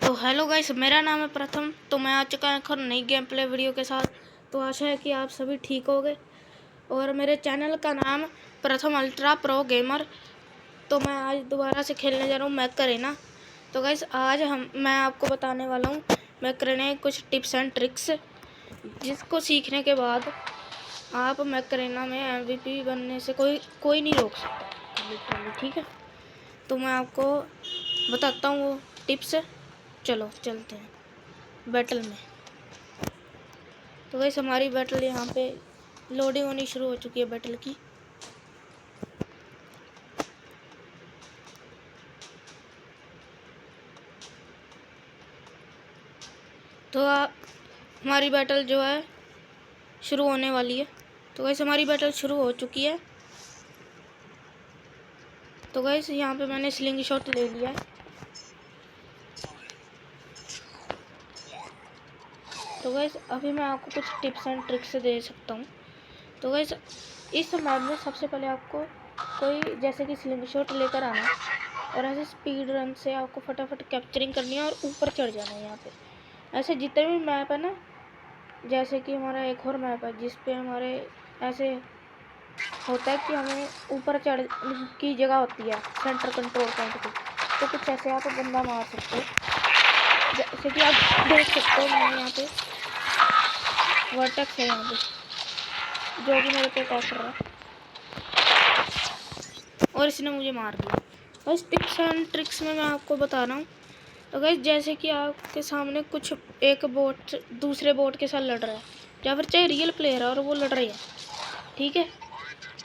तो hello guys, मेरा नाम है प्रथम। तो मैं आ चुका हूँ एक नई गेम प्ले वीडियो के साथ। तो आशा है कि आप सभी ठीक होंगे। और मेरे चैनल का नाम प्रथम अल्ट्रा प्रो गेमर। तो मैं आज दोबारा से खेलने जा रहा हूँ मैक अरेना। तो गाइस आज मैं आपको बताने वाला हूँ मैक अरेना कुछ टिप्स एंड ट्रिक्स, जिसको सीखने के बाद आप मैक अरेना में MVP बनने से कोई नहीं रोक सकता। ठीक है, तो मैं आपको बताता हूँ वो टिप्स। चलो चलते हैं बैटल में। तो गाइस हमारी बैटल यहाँ पे लोडिंग होनी शुरू हो चुकी है बैटल की। तो हमारी बैटल जो है शुरू होने वाली है। तो गाइस हमारी बैटल शुरू हो चुकी है। तो गाइस यहाँ पे मैंने स्लिंग शॉट ले लिया है। तो गाइस अभी मैं आपको कुछ टिप्स एंड ट्रिक्स दे सकता हूँ। तो गाइस इस मैप में सबसे पहले आपको कोई जैसे कि स्लिंग शॉट लेकर आना है और ऐसे स्पीड रन से आपको फटाफट कैप्चरिंग करनी है और ऊपर चढ़ जाना है। यहाँ पे ऐसे जितने भी मैप है ना, जैसे कि हमारा एक और मैप है जिस पे हमारे ऐसे होता है कि हमें ऊपर चढ़ की जगह होती है सेंटर कंट्रोल पॉइंट की। तो कुछ ऐसे आप बंदा मार सकते हो, जैसे कि आप देख सकते हो मैंने यहाँ पे वर्टेक्स है यहाँ पे जो भी मेरे पे अटैक कर रहा है और इसने मुझे मार दिया। बस टिप्स एंड ट्रिक्स में मैं आपको बता रहा हूँ। तो गाइस जैसे कि आपके सामने कुछ एक बोट दूसरे बोट के साथ लड़ रहा है, या फिर चाहे रियल प्लेयर है और वो लड़ रही है, ठीक है,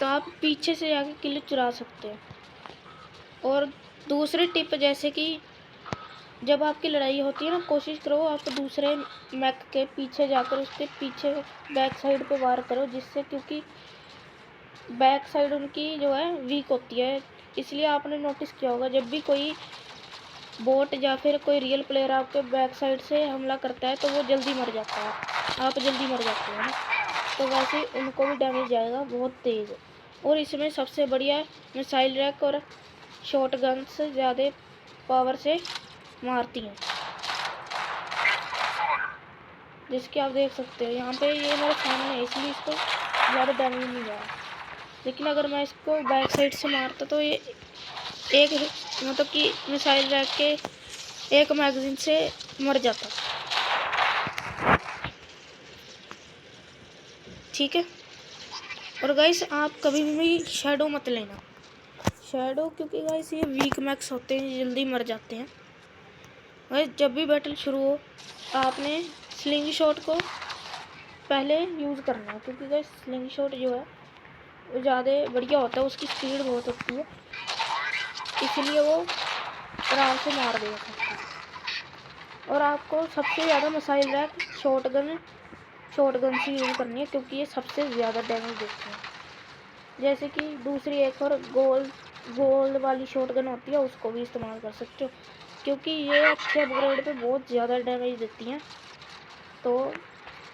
तो आप पीछे से जाके किल चुरा सकते हैं। और दूसरी टिप, जैसे कि जब आपकी लड़ाई होती है ना, कोशिश करो आप दूसरे मैक के पीछे जाकर उसके पीछे बैक साइड पे वार करो, जिससे क्योंकि बैक साइड उनकी जो है वीक होती है। इसलिए आपने नोटिस किया होगा जब भी कोई बोट या फिर कोई रियल प्लेयर आपके बैक साइड से हमला करता है तो वो जल्दी मर जाता है, आप जल्दी मर जाते हैं ना। तो वैसे उनको भी डैमेज जाएगा बहुत तेज़। और इसमें सबसे बढ़िया मिसाइल रैक और शॉट गन से ज़्यादा पावर से मारती हैं, जिसके आप देख सकते हो यहाँ पे ये मेरे सामने है, इसलिए इसको ज़्यादा डैमेज नहीं जा रहा। लेकिन अगर मैं इसको बैक साइड से मारता तो ये एक मतलब कि मिसाइल रैक के एक मैगजीन से मर जाता। ठीक है। और गाइस आप कभी भी शैडो मत लेना, शैडो, क्योंकि गाइस ये वीक मैक्स होते हैं, जल्दी मर जाते हैं। गाइस जब भी बैटल शुरू हो आपने स्लिंग शॉट को पहले यूज़ करना है, क्योंकि गाइस स्लिंग शॉट जो है वो ज़्यादा बढ़िया होता है, उसकी स्पीड बहुत होती है, इसलिए वो आराम से मार देगा सबको। और आपको सबसे ज़्यादा मिसाइल रैक शॉट गन से यूज़ करनी है, क्योंकि ये सबसे ज़्यादा डैमेज देते हैं। जैसे कि दूसरी एक और गोल्ड वाली शॉट गन होती है, उसको भी इस्तेमाल कर सकते हो, क्योंकि ये अच्छे अपग्रेड पे बहुत ज़्यादा डैमेज देती हैं, तो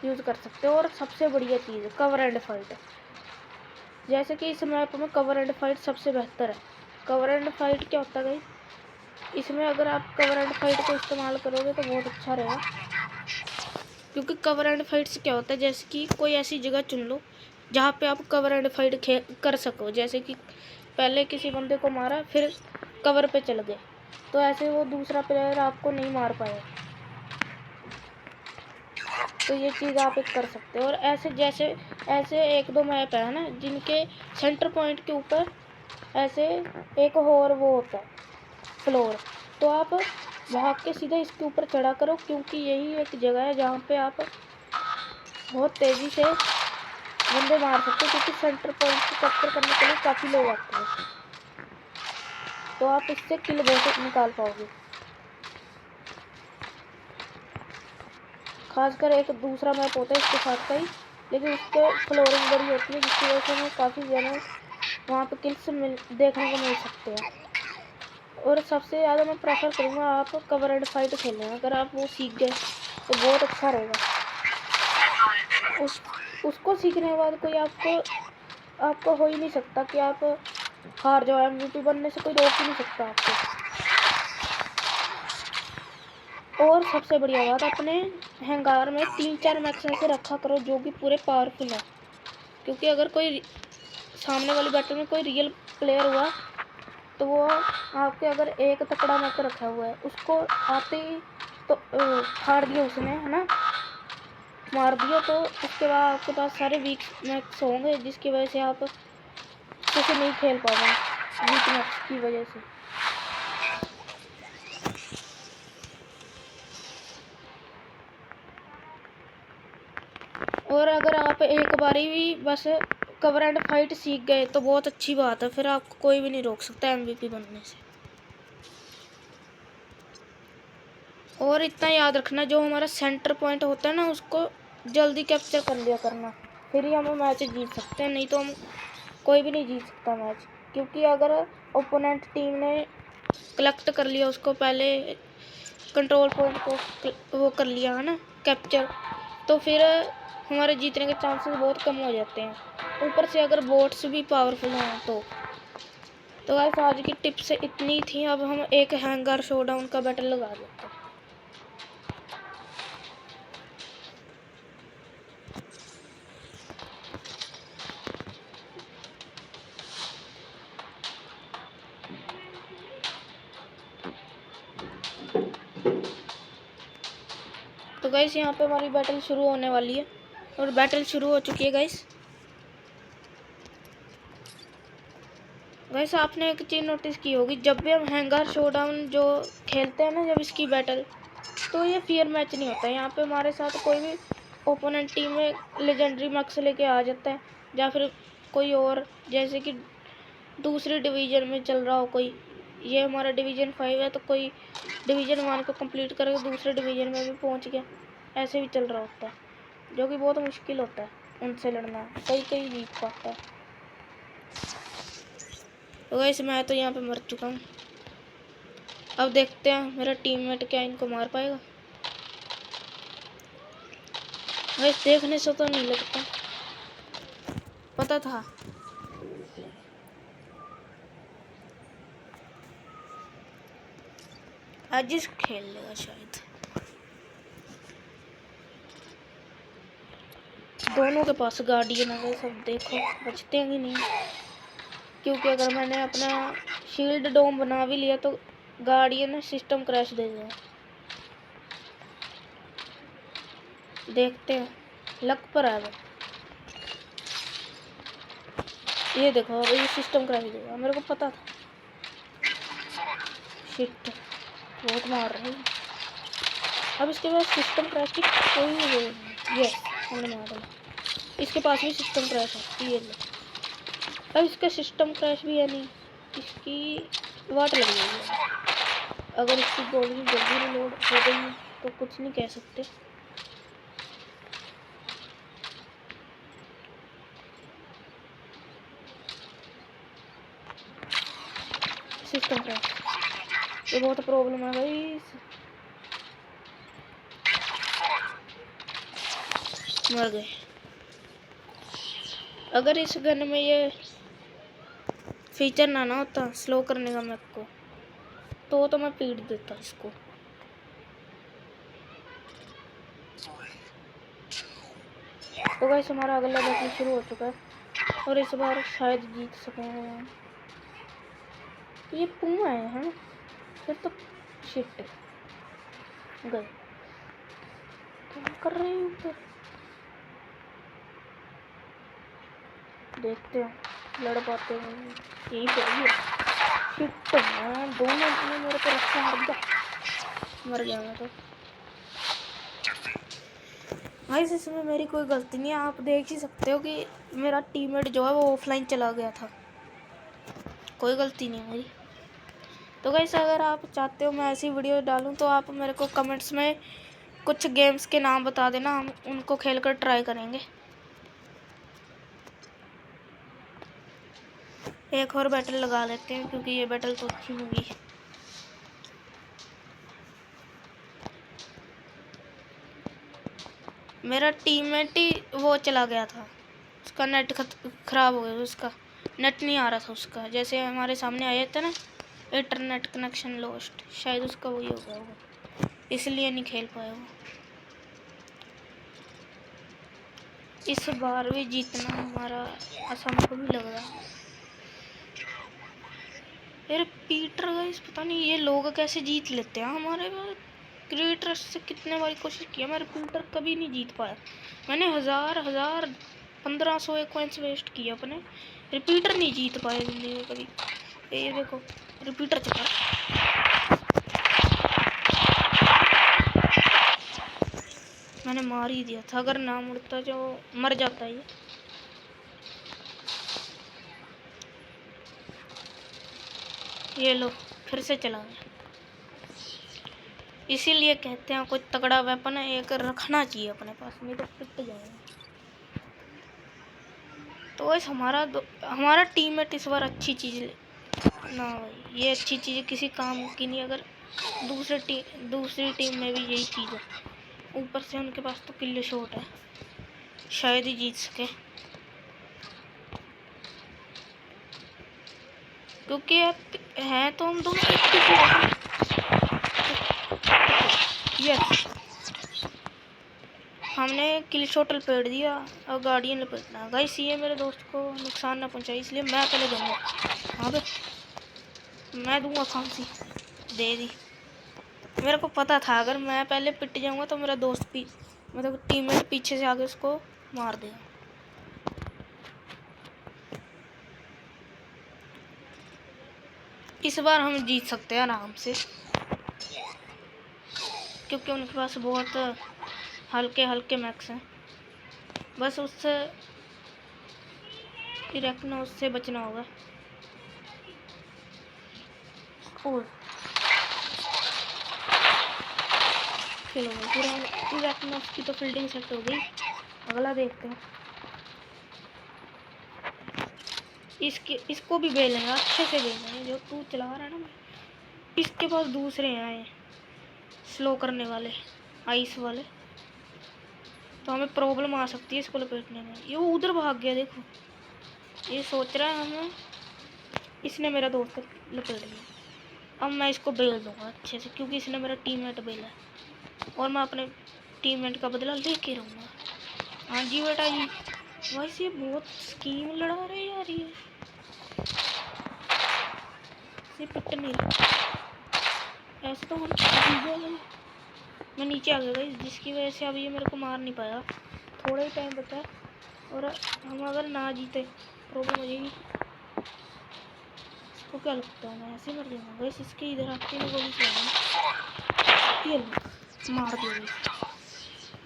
यूज़ कर सकते हो। और सबसे बढ़िया चीज़ है कवर एंड फाइट। जैसे कि इस मैप में कवर एंड फाइट सबसे बेहतर है। कवर एंड फाइट क्या होता है, इसमें अगर आप कवर एंड फाइट को इस्तेमाल करोगे तो बहुत अच्छा रहेगा, क्योंकि कवर एंड फाइट से क्या होता है, जैसे कि कोई ऐसी जगह चुन लो जहाँ पे आप कवर एंड फाइट कर सको। जैसे कि पहले किसी बंदे को मारा फिर कवर पे चल गए, तो ऐसे वो दूसरा प्लेयर आपको नहीं मार पाएगा। तो ये चीज़ आप एक कर सकते हो। और ऐसे एक दो मैप है ना जिनके सेंटर पॉइंट के ऊपर ऐसे एक और वो होता है फ्लोर, तो आप भाग के सीधा इसके ऊपर चढ़ा करो, क्योंकि यही एक जगह है जहाँ पे आप बहुत तेज़ी से बंदे मार सकते हो, क्योंकि सेंटर पॉइंट को कैप्चर करने के लिए काफ़ी लोग आते हैं, तो आप इससे किल बहुत निकाल पाओगे। खासकर एक दूसरा मैप होता है इसके साथ का ही, लेकिन उसके फ्लोरिंग बड़ी होती है, जिसकी वजह से हमें काफ़ी ज़्यादा वहाँ पे किल्स देखने को मिल सकते हैं। और सबसे ज़्यादा मैं प्रेफर करूँगा आप कवर एंड फाइट खेलें। अगर आप वो सीख गए तो बहुत अच्छा रहेगा। उसको सीखने के बाद कोई आपको हो ही नहीं सकता कि आप हार जाओ। MVP बनने से कोई रोक ही नहीं सकता आपको। और सबसे बढ़िया बात, अपने हैंगार में 3-4 मैक्स ऐसे रखा करो जो कि पूरे पावरफुल है, क्योंकि अगर कोई सामने वाली बैटल में कोई रियल प्लेयर हुआ तो वो आपके अगर एक तकड़ा मैक रखा हुआ है उसको आते ही तो फाड़ दिया उसने, है ना, मार दिया, तो उसके बाद आपके पास सारे वीक मैक्स होंगे जिसकी वजह से आप कैसे नहीं खेल पाओगे वीक मैक्स की वजह से। और अगर आप एक बारी भी बस कवर एंड फाइट सीख गए तो बहुत अच्छी बात है, फिर आपको कोई भी नहीं रोक सकता एमवीपी बनने से। और इतना याद रखना, जो हमारा सेंटर पॉइंट होता है ना उसको जल्दी कैप्चर कर लिया करना, फिर ही हम मैच जीत सकते हैं, नहीं तो हम कोई भी नहीं जीत सकता मैच। क्योंकि अगर ओपोनेंट टीम ने कलेक्ट कर लिया उसको, पहले कंट्रोल पॉइंट को वो कर लिया है ना कैप्चर, तो फिर हमारे जीतने के चांसेस बहुत कम हो जाते हैं। ऊपर से अगर बोट्स भी पावरफुल हैं तो गाइस आज की टिप्स इतनी थी। अब हम एक हैंगर शोडाउन का बैटल लगा देते हैं। तो गाइस यहाँ पे हमारी बैटल शुरू होने वाली है और बैटल शुरू हो चुकी है गाइस। गाइस आपने एक चीज़ नोटिस की होगी, जब भी हम हैंगर शोडाउन जो खेलते हैं ना, जब इसकी बैटल, तो ये फेयर मैच नहीं होता है। यहाँ पे हमारे साथ कोई भी ओपोनेंट टीम में लेजेंडरी मैक्स लेके आ जाता है, या फिर कोई और, जैसे कि दूसरी डिवीज़न में चल रहा हो कोई, ये हमारा डिवीज़न 5 है तो कोई डिवीज़न 1 को कंप्लीट करके दूसरे डिवीज़न में भी पहुँच गया, ऐसे भी चल रहा होता है, जो कि बहुत मुश्किल होता है उनसे लड़ना, कई जीत पाता है। तो वैसे मैं तो यहाँ पे मर चुका हूँ। अब देखते हैं मेरा टीममेट क्या इनको मार पाएगा। वैसे देखने से तो नहीं लगता, पता था। अजिस खेल लेगा शायद। दोनों के पास गार्डियन है, सब देखो बचते हैं कि नहीं, क्योंकि अगर मैंने अपना शील्ड डोम बना भी लिया तो गार्डियन सिस्टम क्रैश दे देगा। देखते हैं, लक पर है वो। ये देखो ये सिस्टम क्रैश देगा, मेरे को पता था। शिट, बहुत मार रहे हैं। अब इसके पास सिस्टम क्रैश की कोई वो नहीं। यस, हमने मार डाला। इसके पास भी सिस्टम क्रैश है, ये लो। अब इसका सिस्टम क्रैश भी है नहीं, इसकी वाट लग गई है। अगर इसकी गोली जल्दी रिलोड हो गई है तो कुछ नहीं कह सकते। सिस्टम क्रैश, ये बहुत प्रॉब्लम है भाई। मर गए। अगर इस गन में ये फीचर ना होता स्लो करने का मैप को, तो मैं पीट देता इसको। तो गाइस हमारा अगला बैटल शुरू हो चुका है और इस बार शायद जीत सकेंगे। ये पुमा है ना, फिर तो शिट गए। क्या कर रहे हैं ऊपर, देखते हैं लड़ पाते हैं। यही चाहिए। शिट, मैं 2 मिनट में मेरे को रक्षा मार दिया, मर गया मैं तो। गाइस इसमें मेरी कोई गलती नहीं है, आप देख ही सकते हो कि मेरा टीममेट जो है वो ऑफलाइन चला गया था, कोई गलती नहीं मेरी। तो गाइस अगर आप चाहते हो मैं ऐसी वीडियो डालूं तो आप मेरे को कमेंट्स में कुछ गेम्स के नाम बता देना, हम उनको खेलकर ट्राई करेंगे। एक और बैटल लगा लेते हैं क्योंकि ये बैटल तो अच्छी होगी। मेरा टीममेट ही वो चला गया था, उसका नेट खराब हो गया, उसका नेट नहीं आ रहा था उसका, जैसे हमारे सामने आया था ना इंटरनेट कनेक्शन लॉस्ट, शायद उसका वही हो गया होगा। इसलिए नहीं खेल पाया वो। इस बार भी जीतना हमारा असंभव भी लग रहा है। यार पीटर गाइस पता नहीं ये लोग कैसे जीत लेते हैं। हमारे क्रिएटर से कितने बारी कोशिश किया, मेरे पीटर कभी नहीं जीत पाया। मैंने हजार 1500 कॉइंस वेस्ट किया अपने, रिपीटर नहीं जीत पाया जिंदगी में कभी। ये देखो रिपीटर चला, मैंने मार ही दिया था। अगर ना मुड़ता जो मर जाता है ये लो फिर से चला गया। इसीलिए कहते हैं कोई तगड़ा वेपन एक रखना चाहिए अपने पास, नहीं तो पिट जाएगा। तो वैसे हमारा टीममेट इस बार अच्छी चीज़ ना भाई, ये अच्छी चीज़ किसी काम की नहीं। अगर दूसरी टीम में भी यही चीज़ है, ऊपर से उनके पास तो किल शॉट है, शायद ही जीत सके। क्योंकि हैं तो हम दोनों यस, हमने किल शॉट लपेट दिया और गार्डियन लपेटना। गाइस ये मेरे दोस्त को नुकसान ना पहुंचाए, इसलिए मैं पहले दूंगा। हाँ बे मैं दूंगा फांसी, दे दी। मेरे को पता था अगर मैं पहले पिट जाऊंगा तो मेरा दोस्त भी मतलब टीममेट पीछे से आगे उसको मार देगा। इस बार हम जीत सकते हैं आराम से, क्योंकि उनके पास बहुत हल्के हल्के मैक्स हैं। बस उससे इरेक्नो उससे बचना होगा। और चलो पूरा इरेक्नो की तो फील्डिंग सेट हो गई। अगला देखते हैं। इसको भी बेलेंगे, अच्छे से बेलेंगे। जो तू चला रहा है ना, इसके पास दूसरे आए स्लो करने वाले, आइस वाले, तो हमें प्रॉब्लम आ सकती है इसको लपेटने में। ये वो उधर भाग गया, देखो ये सोच रहा है हमें, इसने मेरा दोस्त लपेट लिया। अब मैं इसको बेल दूंगा अच्छे से, क्योंकि इसने मेरा टीममेट बेला है और मैं अपने टीममेट का बदला लेके रहूँगा। हाँ जी बेटा जी। वैसे ये बहुत स्कीम लड़ा रहे यार, ये पिट नहीं रहा ऐसे तो हम। मैं नीचे आ गया जिसकी वजह से अब ये मेरे को मार नहीं पाया। थोड़ा ही टाइम बचा है और हम अगर ना जीते प्रॉब्लम हो जाएगी। इसको क्या लगता है मैं ऐसे मर जाऊंगा। वैसे इसके इधर आते हैं गोली चलाऊंगा, ये मार दिया।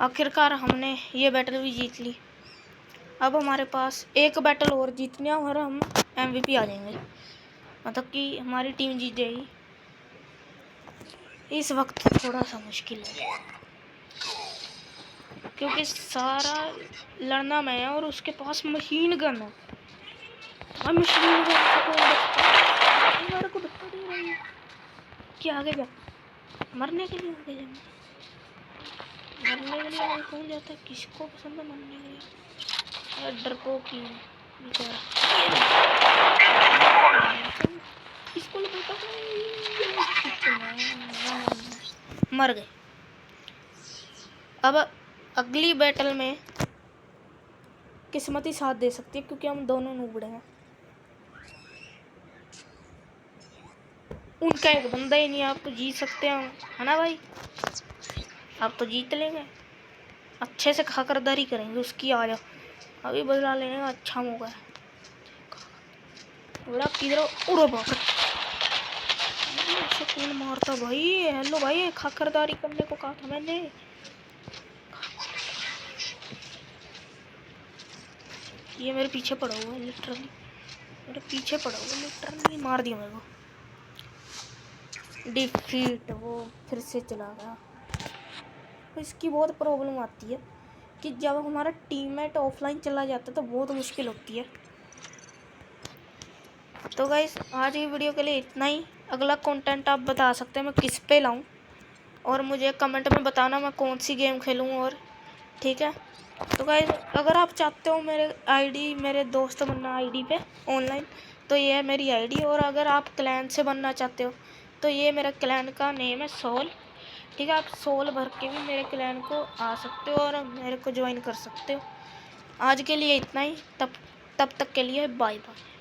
आखिरकार हमने ये बैटल भी जीत ली। अब हमारे पास एक बैटल और जीतनी है और हम MVP आ जाएंगे, मतलब कि हमारी टीम जीत जाएगी। इस वक्त थोड़ा सा मुश्किल है क्योंकि सारा लड़ना मैं है और उसके पास मशीन गन है। और मशीन गन से मेरे को धक्का दे रही है कि आगे जा, मरने के लिए आगे जा। मरने के लिए आगे कौन जाता है? किसको पसंद है मरने के लिए? डरपोक की बेचारा। इसको मर गए। अब अगली बैटल में किस्मत ही साथ दे सकती है, क्योंकि हम दोनों नूबड़े हैं। उनका एक बंदा ही नहीं, आप तो जीत सकते हैं, है ना भाई? आप तो जीत लेंगे, अच्छे से खाकरदारी करेंगे उसकी। आ जाओ, अभी बदला लेने का अच्छा मौका है। बड़ा किधर उड़ो बाहर, कौन मारता भाई? हेलो भाई, खाकरदारी करने को कहा था मैंने। ये मेरे पीछे पड़ा हुआ है, लिटरली मेरे पीछे पड़ा हुआ है, लिटरली मार दिया मेरे को। डिफीट, वो फिर से चला गया। तो इसकी बहुत प्रॉब्लम आती है कि जब हमारा टीममेट ऑफलाइन चला जाता है तो बहुत मुश्किल होती है। तो गाइस आज की वीडियो के लिए इतना ही। अगला कंटेंट आप बता सकते हैं मैं किस पे लाऊं, और मुझे कमेंट में बताना मैं कौन सी गेम खेलूं। और ठीक है, तो गाइस अगर आप चाहते हो मेरे दोस्त बनना आईडी पे ऑनलाइन, तो ये है मेरी आईडी। और अगर आप क्लैन से बनना चाहते हो तो ये मेरा क्लैन का नेम है सोल ठीक है, आप सोल भर के भी मेरे क्लैन को आ सकते हो और मेरे को ज्वाइन कर सकते हो। आज के लिए इतना ही, तब तक के लिए बाय बाय।